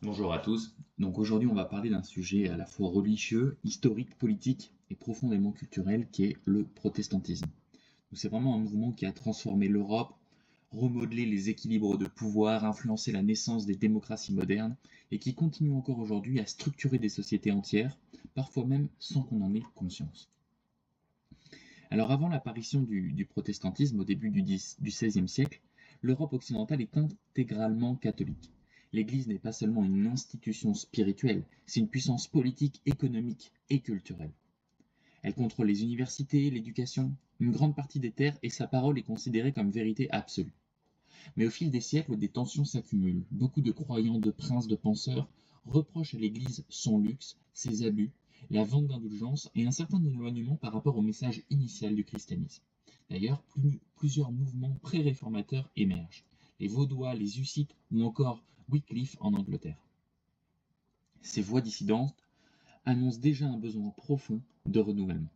Bonjour à tous. Donc aujourd'hui, on va parler d'un sujet à la fois religieux, historique, politique et profondément culturel qui est le protestantisme. Donc c'est vraiment un mouvement qui a transformé l'Europe, remodelé les équilibres de pouvoir, influencé la naissance des démocraties modernes et qui continue encore aujourd'hui à structurer des sociétés entières, parfois même sans qu'on en ait conscience. Alors avant l'apparition du protestantisme au début du XVIe siècle, l'Europe occidentale est intégralement catholique. L'Église n'est pas seulement une institution spirituelle, c'est une puissance politique, économique et culturelle. Elle contrôle les universités, l'éducation, une grande partie des terres et sa parole est considérée comme vérité absolue. Mais au fil des siècles, des tensions s'accumulent. Beaucoup de croyants, de princes, de penseurs reprochent à l'Église son luxe, ses abus, la vente d'indulgences et un certain éloignement par rapport au message initial du christianisme. D'ailleurs, plusieurs mouvements pré-réformateurs émergent. Les Vaudois, les Hussites ou encore Wycliffe en Angleterre. Ces voix dissidentes annoncent déjà un besoin profond de renouvellement.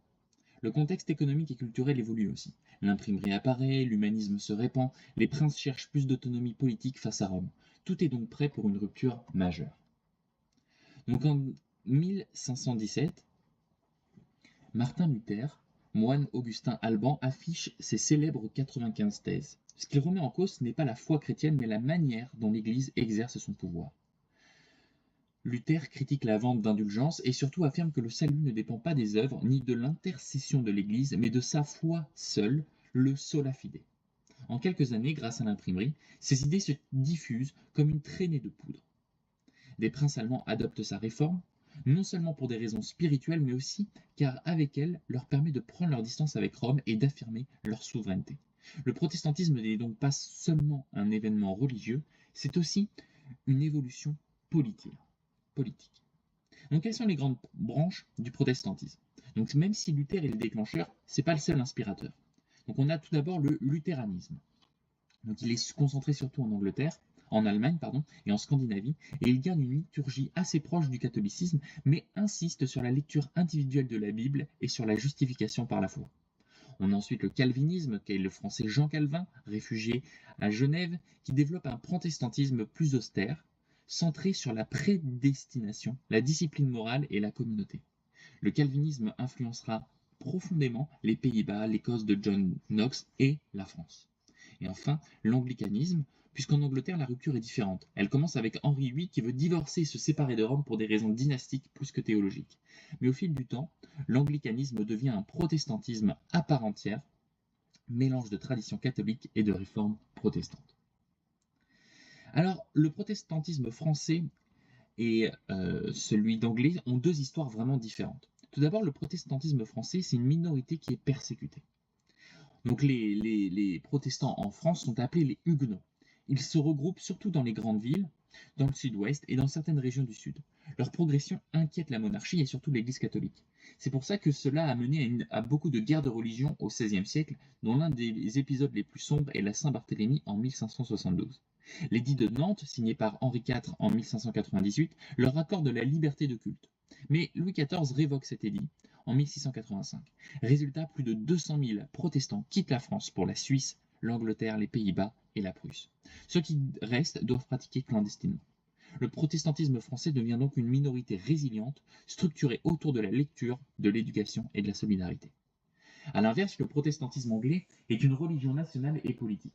Le contexte économique et culturel évolue aussi. L'imprimerie apparaît, l'humanisme se répand, les princes cherchent plus d'autonomie politique face à Rome. Tout est donc prêt pour une rupture majeure. Donc en 1517, Martin Luther, moine augustin alban, affiche ses célèbres 95 thèses. Ce qu'il remet en cause, ce n'est pas la foi chrétienne, mais la manière dont l'Église exerce son pouvoir. Luther critique la vente d'indulgences et surtout affirme que le salut ne dépend pas des œuvres ni de l'intercession de l'Église, mais de sa foi seule, le sola fide. En quelques années, grâce à l'imprimerie, ces idées se diffusent comme une traînée de poudre. Des princes allemands adoptent sa réforme, non seulement pour des raisons spirituelles, mais aussi car avec elle leur permet de prendre leur distance avec Rome et d'affirmer leur souveraineté. Le protestantisme n'est donc pas seulement un événement religieux, c'est aussi une évolution politique. Donc quelles sont les grandes branches du protestantisme? Donc même si Luther est le déclencheur, c'est pas le seul inspirateur. Donc on a tout d'abord le luthéranisme. Donc il est concentré surtout en Angleterre, en Allemagne pardon, et en Scandinavie, et il garde une liturgie assez proche du catholicisme, mais insiste sur la lecture individuelle de la Bible et sur la justification par la foi. On a ensuite le calvinisme, qui est le français Jean Calvin, réfugié à Genève, qui développe un protestantisme plus austère, centré sur la prédestination, la discipline morale et la communauté. Le calvinisme influencera profondément les Pays-Bas, l'Écosse de John Knox et la France. Et enfin, l'anglicanisme, puisqu'en Angleterre, la rupture est différente. Elle commence avec Henri VIII qui veut divorcer et se séparer de Rome pour des raisons dynastiques plus que théologiques. Mais au fil du temps, l'anglicanisme devient un protestantisme à part entière, mélange de tradition catholique et de réforme protestante. Alors, le protestantisme français et celui d'anglais ont deux histoires vraiment différentes. Tout d'abord, le protestantisme français, c'est une minorité qui est persécutée. Donc les protestants en France sont appelés les Huguenots. Ils se regroupent surtout dans les grandes villes, dans le sud-ouest et dans certaines régions du sud. Leur progression inquiète la monarchie et surtout l'Église catholique. C'est pour ça que cela a mené à beaucoup de guerres de religion au XVIe siècle, dont l'un des épisodes les plus sombres est la Saint-Barthélemy en 1572. L'édit de Nantes, signé par Henri IV en 1598, leur accorde la liberté de culte. Mais Louis XIV révoque cet édit en 1685. Résultat, plus de 200 000 protestants quittent la France pour la Suisse, l'Angleterre, les Pays-Bas et la Prusse. Ceux qui restent doivent pratiquer clandestinement. Le protestantisme français devient donc une minorité résiliente, structurée autour de la lecture, de l'éducation et de la solidarité. A l'inverse, le protestantisme anglais est une religion nationale et politique,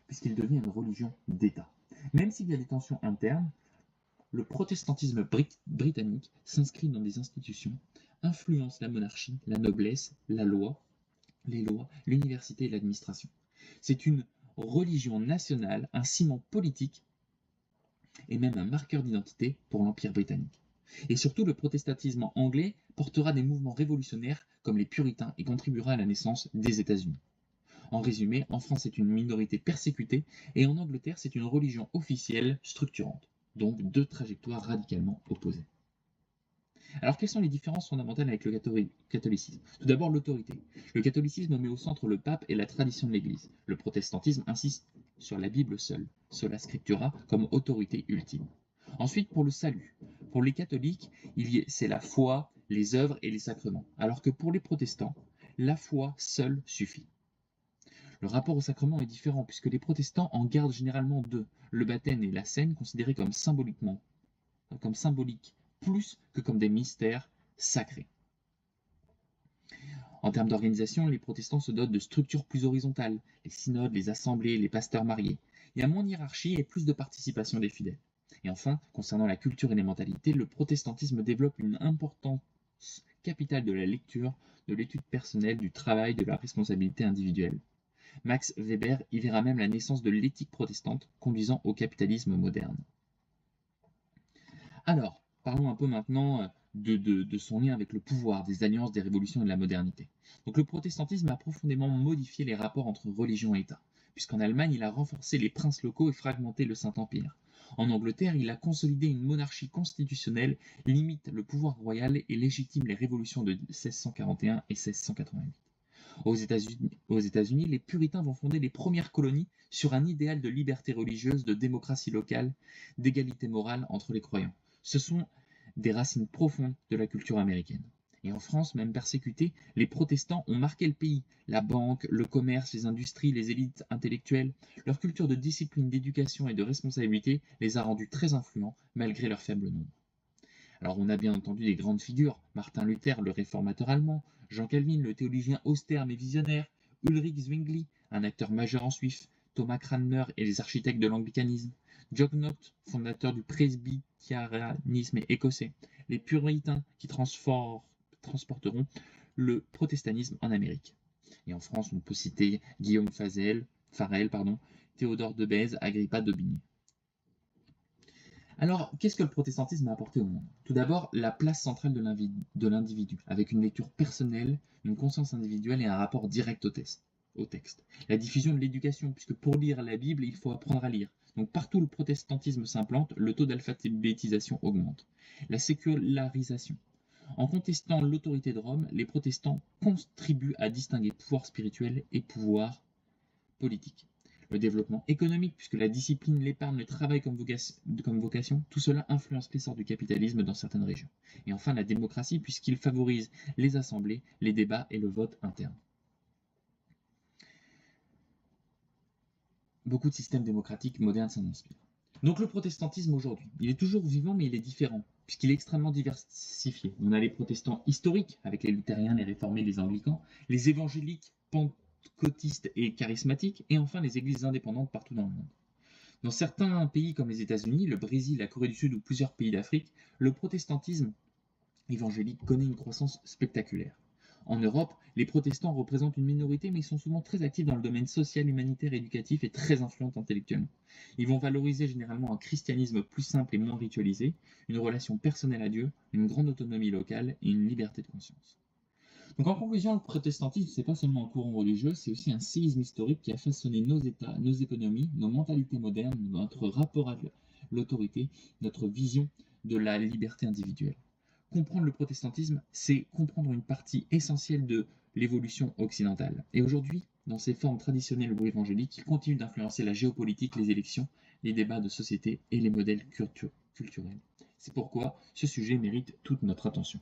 puisqu'il devient une religion d'État. Même s'il y a des tensions internes, le protestantisme britannique s'inscrit dans des institutions, influence la monarchie, la noblesse, la loi, les lois, l'université et l'administration. C'est une religion nationale, un ciment politique et même un marqueur d'identité pour l'Empire britannique. Et surtout, le protestantisme anglais portera des mouvements révolutionnaires comme les puritains et contribuera à la naissance des États-Unis. En résumé, en France, c'est une minorité persécutée et en Angleterre, c'est une religion officielle structurante. Donc deux trajectoires radicalement opposées. Alors, quelles sont les différences fondamentales avec le catholicisme? Tout d'abord, l'autorité. Le catholicisme met au centre le pape et la tradition de l'Église. Le protestantisme insiste sur la Bible seule, sola scriptura, comme autorité ultime. Ensuite, pour le salut. Pour les catholiques, c'est la foi, les œuvres et les sacrements. Alors que pour les protestants, la foi seule suffit. Le rapport au sacrement est différent puisque les protestants en gardent généralement deux, le baptême et la scène considérés comme symboliquement comme symboliques plus que comme des mystères sacrés. En termes d'organisation, les protestants se dotent de structures plus horizontales, les synodes, les assemblées, les pasteurs mariés. Il y a moins de hiérarchie et plus de participation des fidèles. Et enfin, concernant la culture et les mentalités, le protestantisme développe une importance capitale de la lecture, de l'étude personnelle, du travail, de la responsabilité individuelle. Max Weber y verra même la naissance de l'éthique protestante conduisant au capitalisme moderne. Alors, parlons un peu maintenant de son lien avec le pouvoir, des alliances, des révolutions et de la modernité. Donc le protestantisme a profondément modifié les rapports entre religion et État, puisqu'en Allemagne, il a renforcé les princes locaux et fragmenté le Saint-Empire. En Angleterre, il a consolidé une monarchie constitutionnelle, limite le pouvoir royal et légitime les révolutions de 1641 et 1688. Aux États-Unis, les puritains vont fonder les premières colonies sur un idéal de liberté religieuse, de démocratie locale, d'égalité morale entre les croyants. Ce sont des racines profondes de la culture américaine. Et en France, même persécutés, les protestants ont marqué le pays. La banque, le commerce, les industries, les élites intellectuelles, leur culture de discipline, d'éducation et de responsabilité les a rendus très influents malgré leur faible nombre. Alors on a bien entendu des grandes figures, Martin Luther, le réformateur allemand, Jean Calvin, le théologien austère mais visionnaire, Ulrich Zwingli, un acteur majeur en Suisse, Thomas Cranmer et les architectes de l'anglicanisme, John Knox, fondateur du presbytérianisme écossais, les puritains qui transporteront le protestantisme en Amérique. Et en France, on peut citer Guillaume Farel, Théodore de Bèze, Agrippa d'Aubigné. Alors, qu'est-ce que le protestantisme a apporté au monde? Tout d'abord, la place centrale de l'individu, avec une lecture personnelle, une conscience individuelle et un rapport direct au texte. La diffusion de l'éducation, puisque pour lire la Bible, il faut apprendre à lire. Donc partout où le protestantisme s'implante, le taux d'alphabétisation augmente. La sécularisation. En contestant l'autorité de Rome, les protestants contribuent à distinguer pouvoir spirituel et pouvoir politique. Le développement économique, puisque la discipline, l'épargne, le travail comme vocation, tout cela influence l'essor du capitalisme dans certaines régions. Et enfin la démocratie, puisqu'il favorise les assemblées, les débats et le vote interne. Beaucoup de systèmes démocratiques modernes s'en inspirent. Donc le protestantisme aujourd'hui, il est toujours vivant mais il est différent, puisqu'il est extrêmement diversifié. On a les protestants historiques, avec les luthériens, les réformés, les anglicans, les évangéliques, pentecôtistes et charismatiques, et enfin les églises indépendantes partout dans le monde. Dans certains pays comme les États-Unis, le Brésil, la Corée du Sud ou plusieurs pays d'Afrique, le protestantisme évangélique connaît une croissance spectaculaire. En Europe, les protestants représentent une minorité, mais ils sont souvent très actifs dans le domaine social, humanitaire, éducatif et très influents intellectuellement. Ils vont valoriser généralement un christianisme plus simple et moins ritualisé, une relation personnelle à Dieu, une grande autonomie locale et une liberté de conscience. Donc en conclusion, le protestantisme, c'est pas seulement un courant religieux, c'est aussi un séisme historique qui a façonné nos États, nos économies, nos mentalités modernes, notre rapport à l'autorité, notre vision de la liberté individuelle. Comprendre le protestantisme, c'est comprendre une partie essentielle de l'évolution occidentale. Et aujourd'hui, dans ses formes traditionnelles ou évangéliques, il continue d'influencer la géopolitique, les élections, les débats de société et les modèles culturels. C'est pourquoi ce sujet mérite toute notre attention.